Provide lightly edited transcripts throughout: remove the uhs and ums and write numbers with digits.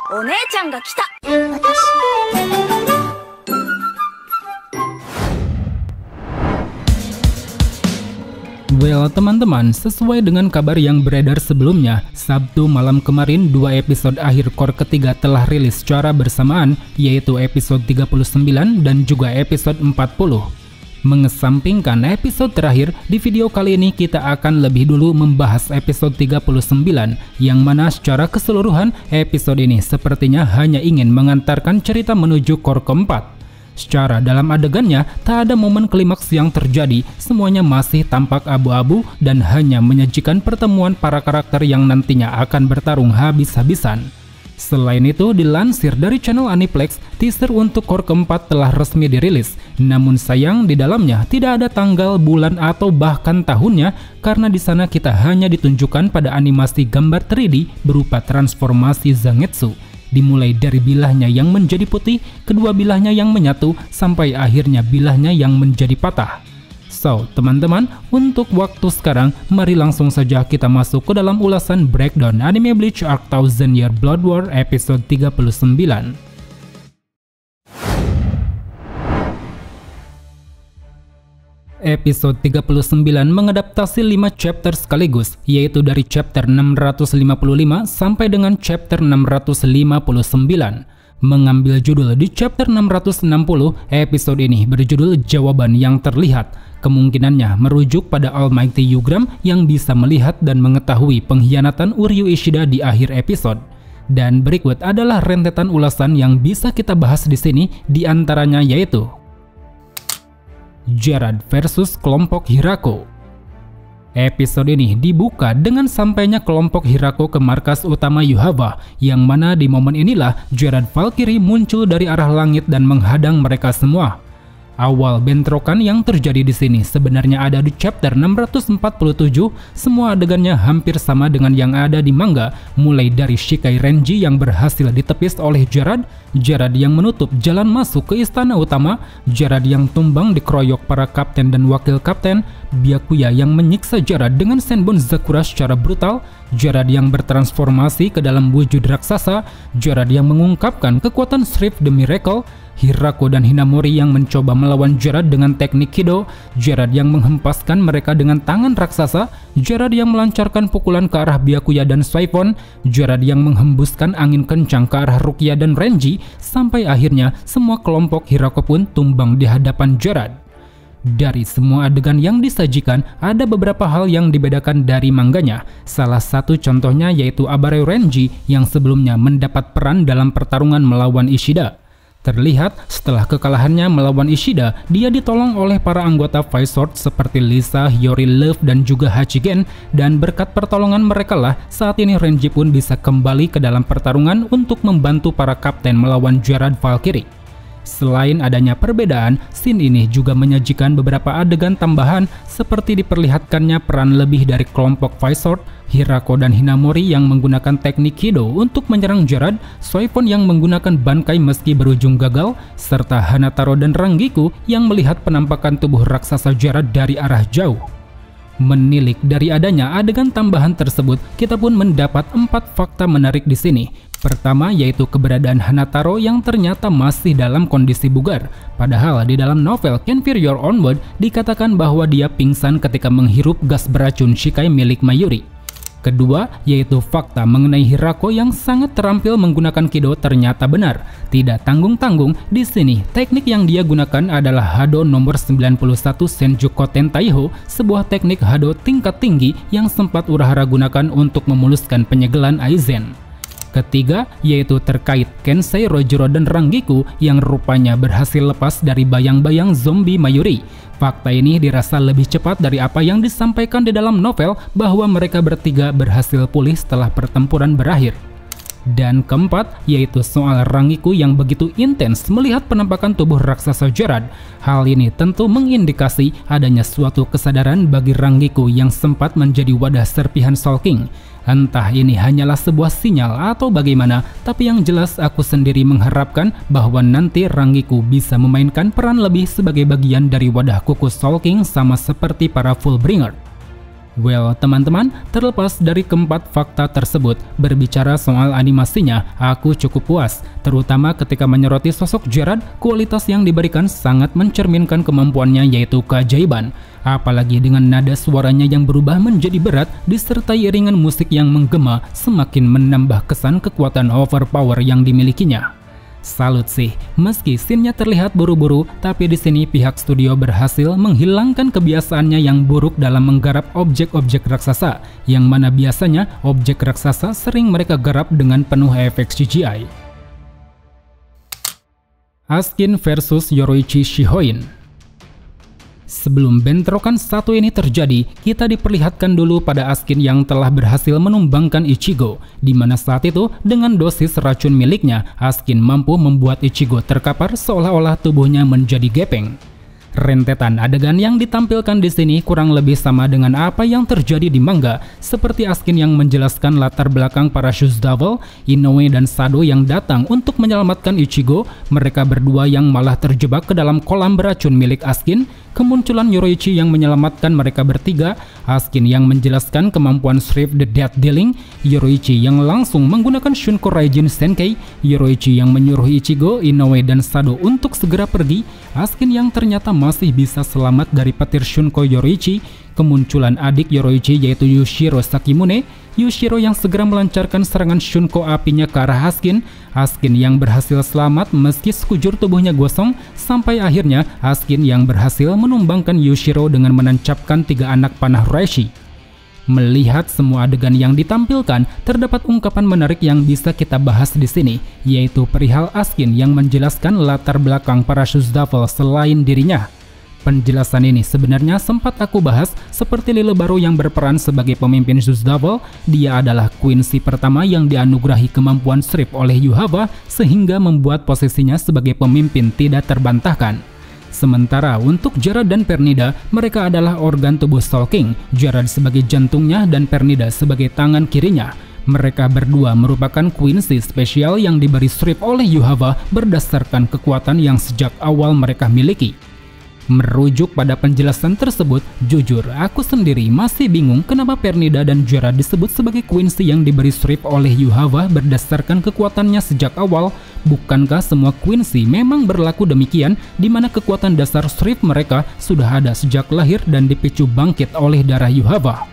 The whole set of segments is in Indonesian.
お姉ちゃんが来た。Well teman-teman, sesuai dengan kabar yang beredar sebelumnya, Sabtu malam kemarin 2 episode akhir core ketiga telah rilis secara bersamaan, yaitu episode 39 dan juga episode 40. Mengesampingkan episode terakhir, di video kali ini kita akan lebih dulu membahas episode 39, yang mana secara keseluruhan episode ini sepertinya hanya ingin mengantarkan cerita menuju core keempat. Secara dalam adegannya, tak ada momen klimaks yang terjadi, semuanya masih tampak abu-abu dan hanya menyajikan pertemuan para karakter yang nantinya akan bertarung habis-habisan. Selain itu, dilansir dari channel Aniplex, teaser untuk core keempat telah resmi dirilis. Namun sayang di dalamnya tidak ada tanggal, bulan, atau bahkan tahunnya, karena di sana kita hanya ditunjukkan pada animasi gambar 3D berupa transformasi Zangetsu. Dimulai dari bilahnya yang menjadi putih, kedua bilahnya yang menyatu, sampai akhirnya bilahnya yang menjadi patah. So, teman-teman, untuk waktu sekarang, mari langsung saja kita masuk ke dalam ulasan breakdown anime Bleach Arc Thousand Year Blood War episode 39. Episode 39 mengadaptasi 5 chapter sekaligus, yaitu dari chapter 655 sampai dengan chapter 659. Mengambil judul di chapter 660, episode ini berjudul Jawaban yang Terlihat. Kemungkinannya merujuk pada Almighty Yugram yang bisa melihat dan mengetahui pengkhianatan Uryu Ishida di akhir episode. Dan berikut adalah rentetan ulasan yang bisa kita bahas di sini, di antaranya yaitu Gerard versus kelompok Hirako. Episode ini dibuka dengan sampainya kelompok Hirako ke markas utama Yuhava, yang mana di momen inilah Gerard Valkyrie muncul dari arah langit dan menghadang mereka semua. Awal bentrokan yang terjadi di sini sebenarnya ada di chapter 647, semua adegannya hampir sama dengan yang ada di manga, mulai dari Shikai Renji yang berhasil ditepis oleh Gerard, Gerard yang menutup jalan masuk ke istana utama, Gerard yang tumbang dikeroyok para kapten dan wakil kapten, Byakuya yang menyiksa Gerard dengan Senbon Zakura secara brutal, Gerard yang bertransformasi ke dalam wujud raksasa, Gerard yang mengungkapkan kekuatan Shrift the Miracle, Hirako dan Hinamori yang mencoba melawan Gerard dengan teknik Kido, Gerard yang menghempaskan mereka dengan tangan raksasa, Gerard yang melancarkan pukulan ke arah Byakuya dan Swaifon, Gerard yang menghembuskan angin kencang ke arah Rukia dan Renji, sampai akhirnya semua kelompok Hirako pun tumbang di hadapan Gerard. Dari semua adegan yang disajikan, ada beberapa hal yang dibedakan dari mangganya. Salah satu contohnya yaitu Abare Renji yang sebelumnya mendapat peran dalam pertarungan melawan Ishida. Terlihat setelah kekalahannya melawan Ishida, dia ditolong oleh para anggota Five Sword seperti Lisa, Hiyori Love, dan juga Hachigen, dan berkat pertolongan mereka lah saat ini Renji pun bisa kembali ke dalam pertarungan untuk membantu para kapten melawan Gerard Valkyrie. Selain adanya perbedaan, scene ini juga menyajikan beberapa adegan tambahan seperti diperlihatkannya peran lebih dari kelompok Five Sword, Hirako dan Hinamori yang menggunakan teknik Kido untuk menyerang Gerard, Swaifon yang menggunakan Bankai meski berujung gagal, serta Hanataro dan Rangiku yang melihat penampakan tubuh raksasa Gerard dari arah jauh. Menilik dari adanya adegan tambahan tersebut, kita pun mendapat 4 fakta menarik di sini. Pertama yaitu keberadaan Hanataro yang ternyata masih dalam kondisi bugar. Padahal di dalam novel Kenfirior Onward dikatakan bahwa dia pingsan ketika menghirup gas beracun Shikai milik Mayuri. Kedua yaitu fakta mengenai Hirako yang sangat terampil menggunakan Kido ternyata benar. Tidak tanggung-tanggung, di sini teknik yang dia gunakan adalah Hado nomor 91 Senjuko Tentaiho, sebuah teknik Hado tingkat tinggi yang sempat Urahara gunakan untuk memuluskan penyegelan Aizen. Ketiga yaitu terkait Kensei Rojiro dan Rangiku yang rupanya berhasil lepas dari bayang-bayang zombie Mayuri. Fakta ini dirasa lebih cepat dari apa yang disampaikan di dalam novel bahwa mereka bertiga berhasil pulih setelah pertempuran berakhir. Dan keempat yaitu soal Rangiku yang begitu intens melihat penampakan tubuh raksasa Gerard. Hal ini tentu mengindikasi adanya suatu kesadaran bagi Rangiku yang sempat menjadi wadah serpihan Soul King. Entah ini hanyalah sebuah sinyal atau bagaimana, tapi yang jelas aku sendiri mengharapkan bahwa nanti Rangiku bisa memainkan peran lebih sebagai bagian dari wadah kuku Soul King sama seperti para Fullbringer. Well, teman-teman, terlepas dari keempat fakta tersebut, berbicara soal animasinya, aku cukup puas. Terutama ketika menyoroti sosok Gerard, kualitas yang diberikan sangat mencerminkan kemampuannya yaitu keajaiban. Apalagi dengan nada suaranya yang berubah menjadi berat, disertai iringan musik yang menggema, semakin menambah kesan kekuatan overpower yang dimilikinya. Salut sih, meski scene-nya terlihat buru-buru, tapi di sini pihak studio berhasil menghilangkan kebiasaannya yang buruk dalam menggarap objek-objek raksasa, yang mana biasanya objek raksasa sering mereka garap dengan penuh efek CGI. Askin versus Yoruichi Shihoin. Sebelum bentrokan satu ini terjadi, kita diperlihatkan dulu pada Askin yang telah berhasil menumbangkan Ichigo, di mana saat itu dengan dosis racun miliknya, Askin mampu membuat Ichigo terkapar seolah-olah tubuhnya menjadi gepeng. Rentetan adegan yang ditampilkan di sini kurang lebih sama dengan apa yang terjadi di manga, seperti Askin yang menjelaskan latar belakang para Shoes Devil, Inoue dan Sado yang datang untuk menyelamatkan Ichigo, mereka berdua yang malah terjebak ke dalam kolam beracun milik Askin, kemunculan Yoruichi yang menyelamatkan mereka bertiga, Askin yang menjelaskan kemampuan Shrift the Death Dealing, Yoruichi yang langsung menggunakan Shunko Raijin Senkei, Yoruichi yang menyuruh Ichigo, Inoue dan Sado untuk segera pergi, Askin yang ternyata masih bisa selamat dari petir Shunko Yoruichi, kemunculan adik Yoruichi yaitu Yushiro Sakimune, Yushiro yang segera melancarkan serangan Shunko apinya ke arah Askin, Askin yang berhasil selamat meski sekujur tubuhnya gosong, sampai akhirnya Askin yang berhasil menumbangkan Yushiro dengan menancapkan 3 anak panah Reishi. Melihat semua adegan yang ditampilkan, terdapat ungkapan menarik yang bisa kita bahas di sini, yaitu perihal Askin yang menjelaskan latar belakang para Shoes Devil selain dirinya. Penjelasan ini sebenarnya sempat aku bahas, seperti Lille baru yang berperan sebagai pemimpin Shoes Devil, dia adalah Quincy pertama yang dianugerahi kemampuan Shrift oleh Yuhava sehingga membuat posisinya sebagai pemimpin tidak terbantahkan. Sementara untuk Gerard dan Pernida, mereka adalah organ tubuh Soul King, Gerard sebagai jantungnya dan Pernida sebagai tangan kirinya. Mereka berdua merupakan Quincy spesial yang diberi Shrift oleh Yuhava berdasarkan kekuatan yang sejak awal mereka miliki. Merujuk pada penjelasan tersebut, jujur aku sendiri masih bingung kenapa Pernida dan Gerard disebut sebagai Quincy yang diberi Shrift oleh Yuhava berdasarkan kekuatannya sejak awal. Bukankah semua Quincy memang berlaku demikian, di mana kekuatan dasar Shrift mereka sudah ada sejak lahir dan dipicu bangkit oleh darah Yuhava?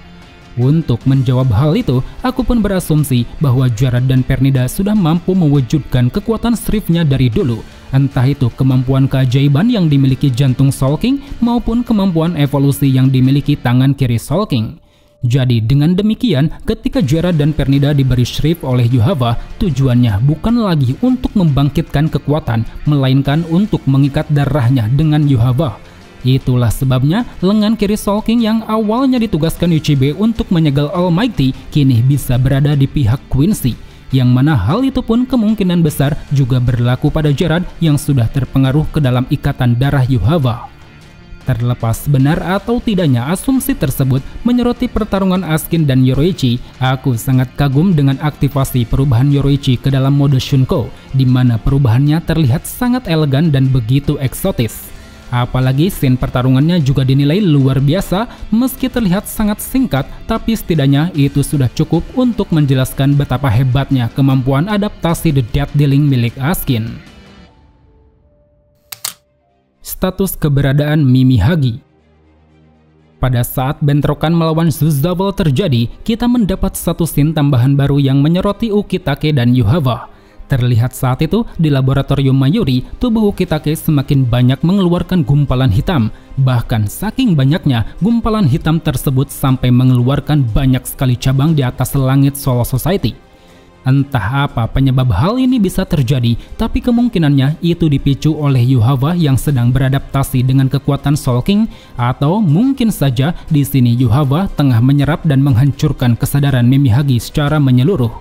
Untuk menjawab hal itu, aku pun berasumsi bahwa Gerard dan Pernida sudah mampu mewujudkan kekuatan Shrift-nya dari dulu. Entah itu kemampuan keajaiban yang dimiliki jantung Soul King maupun kemampuan evolusi yang dimiliki tangan kiri Soul King. Jadi dengan demikian, ketika Gerard dan Pernida diberi Shrift oleh Yuhava, tujuannya bukan lagi untuk membangkitkan kekuatan, melainkan untuk mengikat darahnya dengan Yuhava. Itulah sebabnya lengan kiri Soul King yang awalnya ditugaskan Uchibe untuk menyegel Almighty kini bisa berada di pihak Quincy, yang mana hal itu pun kemungkinan besar juga berlaku pada Gerard yang sudah terpengaruh ke dalam ikatan darah Yuhava. Terlepas benar atau tidaknya asumsi tersebut menyoroti pertarungan Askin dan Yoruichi, aku sangat kagum dengan aktivasi perubahan Yoruichi ke dalam mode Shunko, di mana perubahannya terlihat sangat elegan dan begitu eksotis. Apalagi scene pertarungannya juga dinilai luar biasa, meski terlihat sangat singkat, tapi setidaknya itu sudah cukup untuk menjelaskan betapa hebatnya kemampuan adaptasi The Death Dealing milik Askin. Status keberadaan Mimihagi. Pada saat bentrokan melawan Shoes Devil terjadi, kita mendapat satu scene tambahan baru yang menyoroti Ukitake dan Yuhava. Terlihat saat itu di laboratorium Mayuri, tubuh Ukitake semakin banyak mengeluarkan gumpalan hitam. Bahkan saking banyaknya, gumpalan hitam tersebut sampai mengeluarkan banyak sekali cabang di atas langit Soul Society. Entah apa penyebab hal ini bisa terjadi, tapi kemungkinannya itu dipicu oleh Yuhava yang sedang beradaptasi dengan kekuatan Soul King, atau mungkin saja di sini Yuhava tengah menyerap dan menghancurkan kesadaran Mimihagi secara menyeluruh.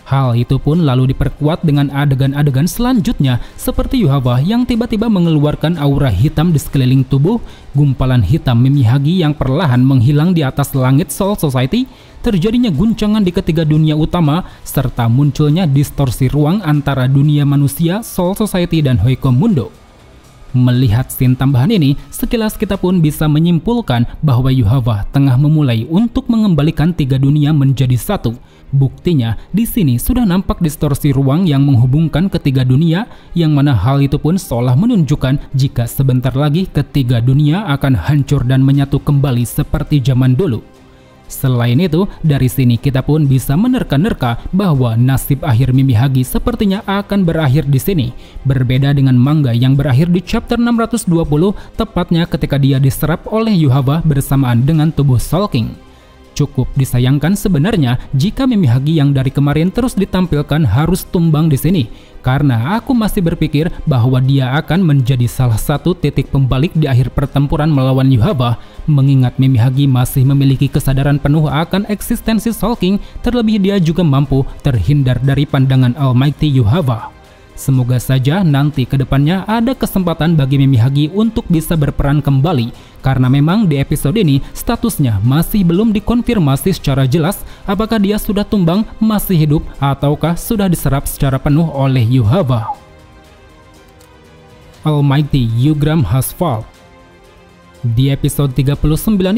Hal itu pun lalu diperkuat dengan adegan-adegan selanjutnya, seperti Yuhava yang tiba-tiba mengeluarkan aura hitam di sekeliling tubuh, gumpalan hitam Mimihagi yang perlahan menghilang di atas langit Soul Society, terjadinya guncangan di ketiga dunia utama, serta munculnya distorsi ruang antara dunia manusia, Soul Society, dan Hoiko Mundo. Melihat scene tambahan ini, sekilas kita pun bisa menyimpulkan bahwa Yuhava tengah memulai untuk mengembalikan 3 dunia menjadi satu. Buktinya, di sini sudah nampak distorsi ruang yang menghubungkan ketiga dunia, yang mana hal itu pun seolah menunjukkan jika sebentar lagi ketiga dunia akan hancur dan menyatu kembali seperti zaman dulu. Selain itu, dari sini kita pun bisa menerka-nerka bahwa nasib akhir Mimihagi sepertinya akan berakhir di sini. Berbeda dengan manga yang berakhir di chapter 620, tepatnya ketika dia diserap oleh Yuhava bersamaan dengan tubuh Soul King. Cukup disayangkan sebenarnya jika Mimihagi yang dari kemarin terus ditampilkan harus tumbang di sini, karena aku masih berpikir bahwa dia akan menjadi salah satu titik pembalik di akhir pertempuran melawan Yuhava, mengingat Mimihagi masih memiliki kesadaran penuh akan eksistensi Soul King, terlebih dia juga mampu terhindar dari pandangan Almighty Yuhava. Semoga saja nanti ke depannya ada kesempatan bagi Mimihagi untuk bisa berperan kembali, karena memang di episode ini statusnya masih belum dikonfirmasi secara jelas apakah dia sudah tumbang, masih hidup, ataukah sudah diserap secara penuh oleh Yuhava. Almighty Yugram has fall. Di episode 39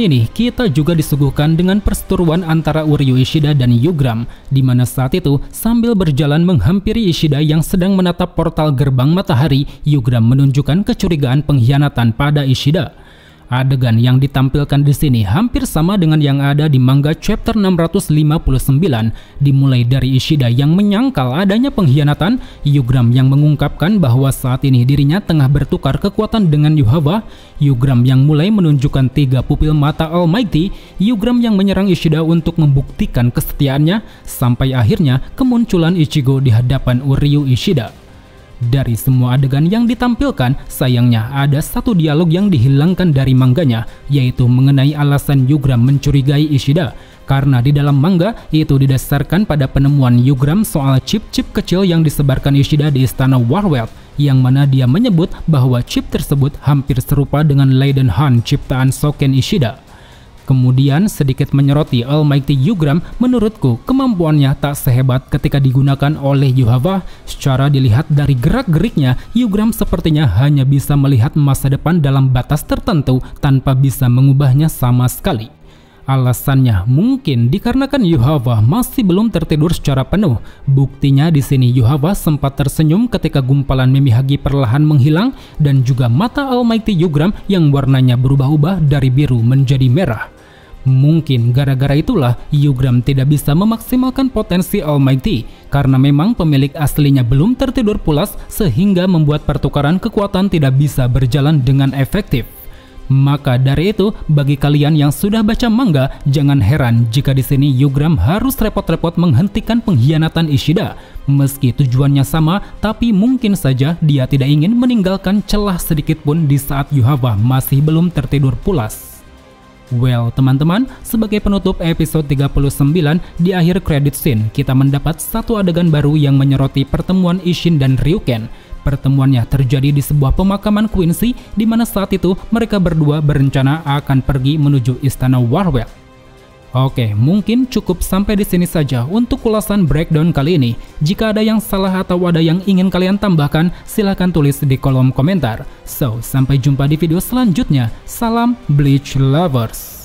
ini, kita juga disuguhkan dengan perseteruan antara Uryu Ishida dan Yugram, di mana saat itu sambil berjalan menghampiri Ishida yang sedang menatap portal gerbang matahari, Yugram menunjukkan kecurigaan pengkhianatan pada Ishida. Adegan yang ditampilkan di sini hampir sama dengan yang ada di manga chapter 659, dimulai dari Ishida yang menyangkal adanya pengkhianatan, Yugram yang mengungkapkan bahwa saat ini dirinya tengah bertukar kekuatan dengan Yuhava, Yugram yang mulai menunjukkan 3 pupil mata Almighty, Yugram yang menyerang Ishida untuk membuktikan kesetiaannya, sampai akhirnya kemunculan Ichigo di hadapan Uryu Ishida. Dari semua adegan yang ditampilkan, sayangnya ada satu dialog yang dihilangkan dari mangganya, yaitu mengenai alasan Yugram mencurigai Ishida. Karena di dalam manga, itu didasarkan pada penemuan Yugram soal chip-chip kecil yang disebarkan Ishida di istana Warwell, yang mana dia menyebut bahwa chip tersebut hampir serupa dengan Leiden Han ciptaan Soken Ishida. Kemudian sedikit menyoroti Almighty Yugram, menurutku kemampuannya tak sehebat ketika digunakan oleh Yuhava. Secara dilihat dari gerak-geriknya, Yugram sepertinya hanya bisa melihat masa depan dalam batas tertentu tanpa bisa mengubahnya sama sekali. Alasannya mungkin dikarenakan Yuhava masih belum tertidur secara penuh. Buktinya di sini Yuhava sempat tersenyum ketika gumpalan Mimihagi perlahan menghilang, dan juga mata Almighty Yugram yang warnanya berubah-ubah dari biru menjadi merah. Mungkin gara-gara itulah Yugram tidak bisa memaksimalkan potensi Almighty, karena memang pemilik aslinya belum tertidur pulas sehingga membuat pertukaran kekuatan tidak bisa berjalan dengan efektif. Maka dari itu, bagi kalian yang sudah baca manga, jangan heran jika di sini Yugram harus repot-repot menghentikan pengkhianatan Ishida. Meski tujuannya sama, tapi mungkin saja dia tidak ingin meninggalkan celah sedikit pun di saat Yuhava masih belum tertidur pulas. Well, teman-teman, sebagai penutup episode 39, di akhir credit scene, kita mendapat satu adegan baru yang menyoroti pertemuan Isshin dan Ryuken. Pertemuannya terjadi di sebuah pemakaman Quincy, di mana saat itu mereka berdua berencana akan pergi menuju istana Warwell. Oke, mungkin cukup sampai di sini saja untuk ulasan breakdown kali ini. Jika ada yang salah atau ada yang ingin kalian tambahkan, silahkan tulis di kolom komentar. So, sampai jumpa di video selanjutnya. Salam Bleach Lovers!